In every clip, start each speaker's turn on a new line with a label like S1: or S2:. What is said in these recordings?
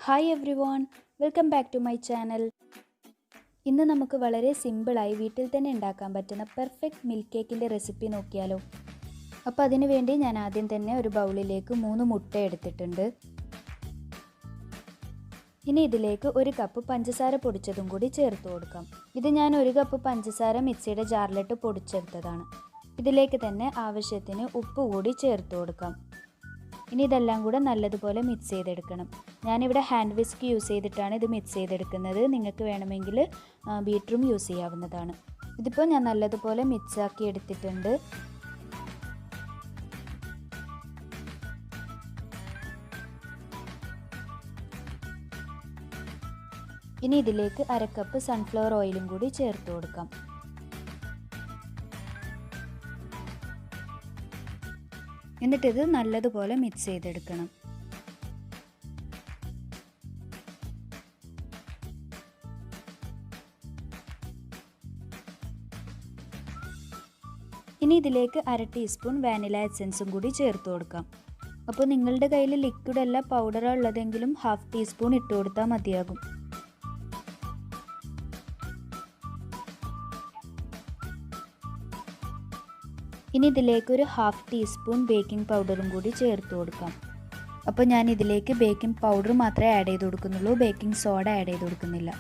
S1: Hi everyone, welcome back to my channel. ഇന്ന് നമുക്ക് വളരെ സിമ്പിളായി വീട്ടിൽ തന്നെ ഉണ്ടാക്കാൻ പറ്റുന്ന പെർഫെക്റ്റ് മിൽക്ക് കേക്കിൻ്റെ റെസിപ്പി നോക്കിയാലോ. അപ്പോൾ അതിനു വേണ്ടി ഞാൻ ആദ്യം തന്നെ ഒരു ബൗളിലേക്ക് 3 മുട്ട എടുത്തിട്ടുണ്ട്. ഇനി ഇതിലേക്ക് 1 കപ്പ് പഞ്ചസാര പൊടിച്ചതും കൂടി ചേർത്ത് കൊടുക്കാം. ഇത് ഞാൻ 1 കപ്പ് പഞ്ചസാര മിക്സിയുടെ ജാറിലിട്ട് പൊടിച്ചെടുത്തതാണ്. ഇതിലേക്ക് തന്നെ ആവശ്യത്തിന് ഉപ്പ് കൂടി ചേർത്ത് കൊടുക്കാം. ഇനി ഇതെല്ലാം കൂടെ നല്ലതുപോലെ മിക്സ് ചെയ്തെടുക്കണം. ഞാനിവിടെ ഹാൻഡ് വിസ്ക് യൂസ് ചെയ്തിട്ടാണ് ഇത് മിക്സ് ചെയ്തെടുക്കുന്നത്. നിങ്ങൾക്ക് വേണമെങ്കിൽ ബീറ്ററും യൂസ് ചെയ്യാവുന്നതാണ്. ഇതിപ്പോൾ ഞാൻ നല്ലതുപോലെ മിക്സ് ആക്കി എടുത്തിട്ടുണ്ട്. ഇനി ഇതിലേക്ക് 1/2 കപ്പ് സൺഫ്ലവർ ഓയിലും കൂടി ചേർത്ത് കൊടുക്കാം. എന്നിട്ടിത് നല്ലതുപോലെ മിക്സ് ചെയ്തെടുക്കണം. ഇനി ഇതിലേക്ക് 1/2 ടീസ്പൂൺ വാനില എസൻസും കൂടി ചേർത്ത് കൊടുക്കാം. അപ്പോൾ നിങ്ങളുടെ കയ്യിൽ ലിക്വിഡ് അല്ല പൗഡറാണ് ഉള്ളതെങ്കിലും 1/2 ടീസ്പൂൺ ഇട്ട് കൊടുത്താൽ മതിയാകും. ഇനി ഇതിലേക്ക് ഒരു 1/2 ടീസ്പൂൺ ബേക്കിംഗ് പൗഡറും കൂടി ചേർത്ത് കൊടുക്കാം. അപ്പോൾ ഞാൻ ഇതിലേക്ക് ബേക്കിംഗ് പൗഡർ മാത്രമേ ആഡ് ചെയ്ത് കൊടുക്കുന്നുള്ളൂ, ബേക്കിംഗ് സോഡ ആഡ് ചെയ്ത് കൊടുക്കുന്നില്ല.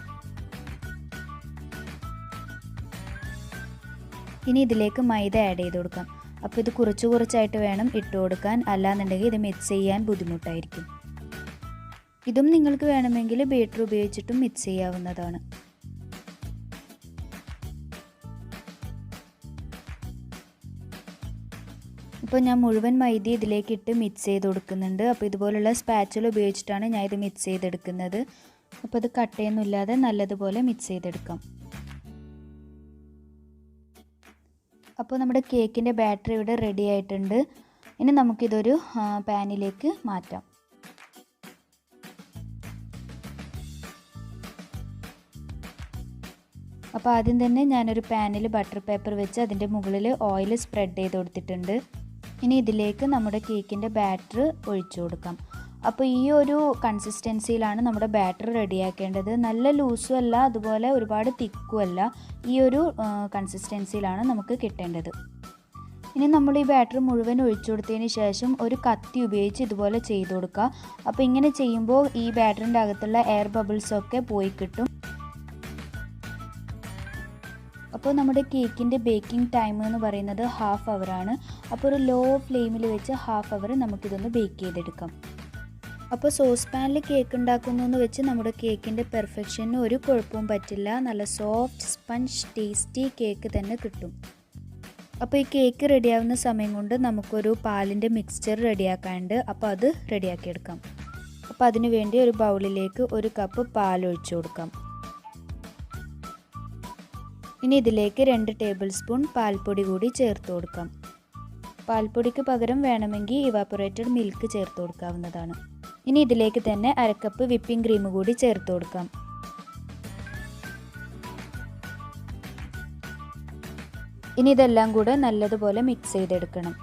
S1: ഇനി ഇതിലേക്ക് മൈദ ആഡ് ചെയ്ത് കൊടുക്കാം. അപ്പോൾ ഇത് കുറച്ചായിട്ട് വേണം ഇട്ട് കൊടുക്കാൻ, അല്ലാന്നുണ്ടെങ്കിൽ ഇത് മിക്സ് ചെയ്യാൻ ബുദ്ധിമുട്ടായിരിക്കും. ഇതും നിങ്ങൾക്ക് വേണമെങ്കിൽ ബീറ്റർ ഉപയോഗിച്ചിട്ടും മിക്സ് ചെയ്യാവുന്നതാണ്. ഇപ്പോൾ ഞാൻ മുഴുവൻ മൈദ ഇതിലേക്ക് ഇട്ട് മിക്സ് ചെയ്ത് കൊടുക്കുന്നുണ്ട്. അപ്പോൾ ഇതുപോലുള്ള സ്പാച്ചുല ഉപയോഗിച്ചിട്ടാണ് ഞാൻ ഇത് മിക്സ് ചെയ്തെടുക്കുന്നത്. അപ്പോൾ ഇത് കട്ടയൊന്നുമില്ലാതെ നല്ലതുപോലെ മിക്സ് ചെയ്തെടുക്കാം. അപ്പോൾ നമ്മുടെ കേക്കിൻ്റെ ബാറ്റർ ഇവിടെ റെഡി ആയിട്ടുണ്ട്. ഇനി നമുക്കിതൊരു പാനിലേക്ക് മാറ്റാം. അപ്പോൾ ആദ്യം തന്നെ ഞാനൊരു പാനിൽ ബട്ടർ പേപ്പർ വെച്ച് അതിൻ്റെ മുകളിൽ ഓയിൽ സ്പ്രെഡ് ചെയ്ത് കൊടുത്തിട്ടുണ്ട്. ഇനി ഇതിലേക്ക് നമ്മുടെ കേക്കിൻ്റെ ബാറ്റർ ഒഴിച്ചു കൊടുക്കാം. അപ്പോൾ ഈ ഒരു കൺസിസ്റ്റൻസിയിലാണ് നമ്മുടെ ബാറ്റർ റെഡിയാക്കേണ്ടത്. നല്ല ലൂസും അല്ല, അതുപോലെ ഒരുപാട് തിക്കും അല്ല. ഈ ഒരു കൺസിസ്റ്റൻസിയിലാണ് നമുക്ക് കിട്ടേണ്ടത്. ഇനി നമ്മൾ ഈ ബാറ്റർ മുഴുവൻ ഒഴിച്ചു കൊടുത്തതിന് ശേഷം ഒരു കത്തി ഉപയോഗിച്ച് ഇതുപോലെ ചെയ്ത് കൊടുക്കുക. അപ്പോൾ ഇങ്ങനെ ചെയ്യുമ്പോൾ ഈ ബാറ്ററിൻ്റെ അകത്തുള്ള എയർ ബബിൾസൊക്കെ പോയി കിട്ടും. അപ്പോൾ നമ്മുടെ കേക്കിൻ്റെ ബേക്കിംഗ് ടൈം എന്ന് പറയുന്നത് 1/2 hour ആണ്. അപ്പോൾ ഒരു ലോ ഫ്ലെയിമിൽ വെച്ച് 1/2 hour നമുക്കിതൊന്ന് ബേക്ക് ചെയ്തെടുക്കാം. അപ്പോൾ സോസ് പാനിൽ കേക്ക് ഉണ്ടാക്കുന്നതെന്ന് വെച്ച് നമ്മുടെ കേക്കിൻ്റെ പെർഫെക്ഷന് ഒരു കുഴപ്പവും പറ്റില്ല. നല്ല സോഫ്റ്റ് സ്പഞ്ച് ടേസ്റ്റി കേക്ക് തന്നെ കിട്ടും. അപ്പോൾ ഈ കേക്ക് റെഡിയാവുന്ന സമയം കൊണ്ട് നമുക്കൊരു പാലിൻ്റെ മിക്സ്ചർ റെഡിയാക്കാനുണ്ട്. അപ്പോൾ അത് റെഡിയാക്കിയെടുക്കാം. അപ്പോൾ അതിനു വേണ്ടി ഒരു ബൗളിലേക്ക് 1 കപ്പ് പാൽ ഒഴിച്ചു കൊടുക്കാം. ഇനി ഇതിലേക്ക് 2 ടേബിൾ സ്പൂൺ പാൽപ്പൊടി കൂടി ചേർത്ത് കൊടുക്കാം. പാൽപ്പൊടിക്ക് പകരം വേണമെങ്കിൽ ഇവാപ്പറേറ്റഡ് മിൽക്ക് ചേർത്ത് കൊടുക്കാവുന്നതാണ്. ഇനി ഇതിലേക്ക് തന്നെ 1/2 കപ്പ് വിപ്പിംഗ് ക്രീം കൂടി ചേർത്ത് കൊടുക്കാം. ഇനി ഇതെല്ലാം കൂടെ നല്ലതുപോലെ മിക്സ് ചെയ്തെടുക്കണം.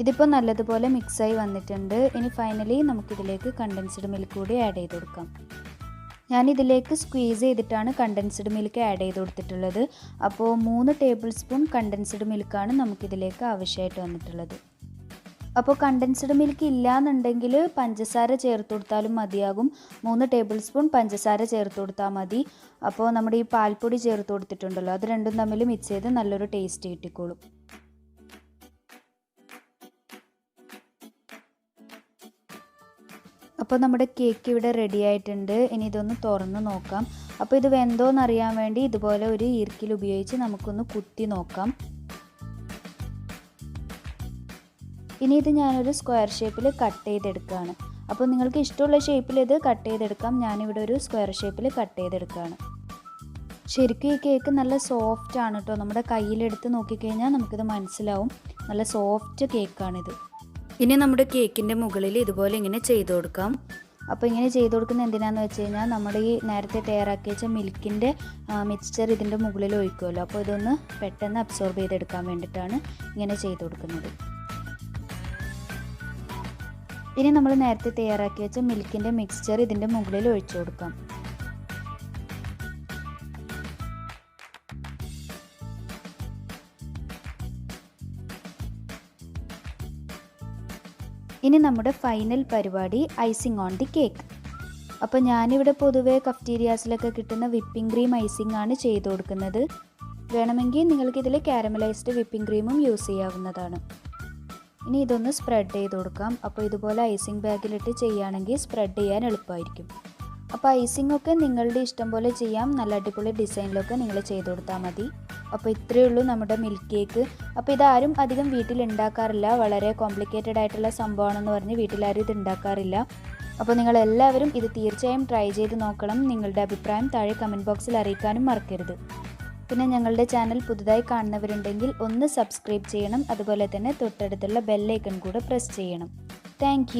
S1: ഇതിപ്പോൾ നല്ലതുപോലെ മിക്സായി വന്നിട്ടുണ്ട്. ഇനി ഫൈനലി നമുക്കിതിലേക്ക് കണ്ടൻസ്ഡ് മിൽക്ക് കൂടി ആഡ് ചെയ്ത് കൊടുക്കാം. ഞാനിതിലേക്ക് സ്ക്വീസ് ചെയ്തിട്ടാണ് കണ്ടൻസ്ഡ് മിൽക്ക് ആഡ് ചെയ്ത് കൊടുത്തിട്ടുള്ളത്. അപ്പോൾ 3 ടേബിൾ സ്പൂൺ കണ്ടൻസ്ഡ് മിൽക്കാണ് നമുക്കിതിലേക്ക് ആവശ്യമായിട്ട് വന്നിട്ടുള്ളത്. അപ്പോൾ കണ്ടൻസ്ഡ് മിൽക്ക് ഇല്ലയെന്നുണ്ടെങ്കിൽ പഞ്ചസാര ചേർത്ത് കൊടുത്താലും മതിയാകും. 3 ടേബിൾ സ്പൂൺ പഞ്ചസാര ചേർത്ത് കൊടുത്താൽ മതി. അപ്പോൾ നമ്മുടെ ഈ പാൽപ്പൊടി ചേർത്ത് കൊടുത്തിട്ടുണ്ടല്ലോ, അത് രണ്ടും തമ്മിൽ മിക്സ് ചെയ്ത് നല്ലൊരു ടേസ്റ്റ് കിട്ടിക്കോളും. അപ്പോൾ നമ്മുടെ കേക്ക് ഇവിടെ റെഡി ആയിട്ടുണ്ട്. ഇനി ഇതൊന്ന് തുറന്ന് നോക്കാം. അപ്പോൾ ഇത് വെന്തോന്നറിയാൻ വേണ്ടി ഇതുപോലെ ഒരു ഈർക്കിൽ ഉപയോഗിച്ച് നമുക്കൊന്ന് കുത്തി നോക്കാം. ഇനി ഇത് ഞാനൊരു സ്ക്വയർ ഷേപ്പിൽ കട്ട് ചെയ്തെടുക്കുകയാണ്. അപ്പോൾ നിങ്ങൾക്ക് ഇഷ്ടമുള്ള ഷേപ്പിൽ ഇത് കട്ട് ചെയ്തെടുക്കാം. ഞാനിവിടെ ഒരു സ്ക്വയർ ഷേപ്പിൽ കട്ട് ചെയ്തെടുക്കുകയാണ്. ശരിക്കും ഈ കേക്ക് നല്ല സോഫ്റ്റ് ആണ് കേട്ടോ. നമ്മുടെ കയ്യിലെടുത്ത് നോക്കിക്കഴിഞ്ഞാൽ നമുക്കിത് മനസ്സിലാവും. നല്ല സോഫ്റ്റ് കേക്കാണിത്. ഇനി നമ്മുടെ കേക്കിൻ്റെ മുകളിൽ ഇതുപോലെ ഇങ്ങനെ ചെയ്ത് കൊടുക്കാം. അപ്പോൾ ഇങ്ങനെ ചെയ്ത് കൊടുക്കുന്നത് എന്തിനാണെന്ന് വെച്ച് കഴിഞ്ഞാൽ നമ്മുടെ ഈ നേരത്തെ തയ്യാറാക്കി വെച്ച മിൽക്കിൻ്റെ മിക്സ്ചർ ഇതിൻ്റെ മുകളിൽ ഒഴിക്കുമല്ലോ. അപ്പോൾ ഇതൊന്ന് പെട്ടെന്ന് അബ്സോർബ് ചെയ്തെടുക്കാൻ വേണ്ടിയിട്ടാണ് ഇങ്ങനെ ചെയ്ത് കൊടുക്കുന്നത്. ഇനി നമ്മൾ നേരത്തെ തയ്യാറാക്കി വെച്ച മിൽക്കിൻ്റെ മിക്സ്ചർ ഇതിൻ്റെ മുകളിൽ ഒഴിച്ചു കൊടുക്കാം. ഇനി നമ്മുടെ ഫൈനൽ പരിപാടി ഐസിങ് ഓൺ ദി കേക്ക്. അപ്പോൾ ഞാനിവിടെ പൊതുവേ കഫ്റ്റീരിയാസിലൊക്കെ കിട്ടുന്ന വിപ്പിംഗ് ക്രീം ഐസിങ് ആണ് ചെയ്ത് കൊടുക്കുന്നത്. വേണമെങ്കിൽ നിങ്ങൾക്കിതിൽ കാരമലൈസ്ഡ് വിപ്പിംഗ് ക്രീമും യൂസ് ചെയ്യാവുന്നതാണ്. ഇനി ഇതൊന്ന് സ്പ്രെഡ് ചെയ്ത് കൊടുക്കാം. അപ്പോൾ ഇതുപോലെ ഐസിങ് ബാഗിലിട്ട് ചെയ്യുകയാണെങ്കിൽ സ്പ്രെഡ് ചെയ്യാൻ എളുപ്പമായിരിക്കും. അപ്പോൾ ഐസിങ് ഒക്കെ നിങ്ങളുടെ ഇഷ്ടം പോലെ ചെയ്യാം. നല്ല അടിപൊളി ഡിസൈനിലൊക്കെ നിങ്ങൾ ചെയ്ത് കൊടുത്താൽ മതി. അപ്പോൾ ഇത്രയേ ഉള്ളൂ നമ്മുടെ മിൽക്ക് കേക്ക്. അപ്പോൾ ഇതാരും അധികം വീട്ടിൽ ഉണ്ടാക്കാറില്ല. വളരെ കോംപ്ലിക്കേറ്റഡ് ആയിട്ടുള്ള സംഭവമാണെന്ന് പറഞ്ഞ് വീട്ടിലാരും ഇത് ഉണ്ടാക്കാറില്ല. അപ്പോൾ നിങ്ങളെല്ലാവരും ഇത് തീർച്ചയായും ട്രൈ ചെയ്ത് നോക്കണം. നിങ്ങളുടെ അഭിപ്രായം താഴെ കമൻറ്റ് ബോക്സിൽ അറിയിക്കാനും മറക്കരുത്. പിന്നെ ഞങ്ങളുടെ ചാനൽ പുതുതായി കാണുന്നവരുണ്ടെങ്കിൽ ഒന്ന് സബ്സ്ക്രൈബ് ചെയ്യണം. അതുപോലെ തന്നെ തൊട്ടടുത്തുള്ള ബെൽ ഐക്കൺ കൂടെ പ്രസ് ചെയ്യണം. താങ്ക്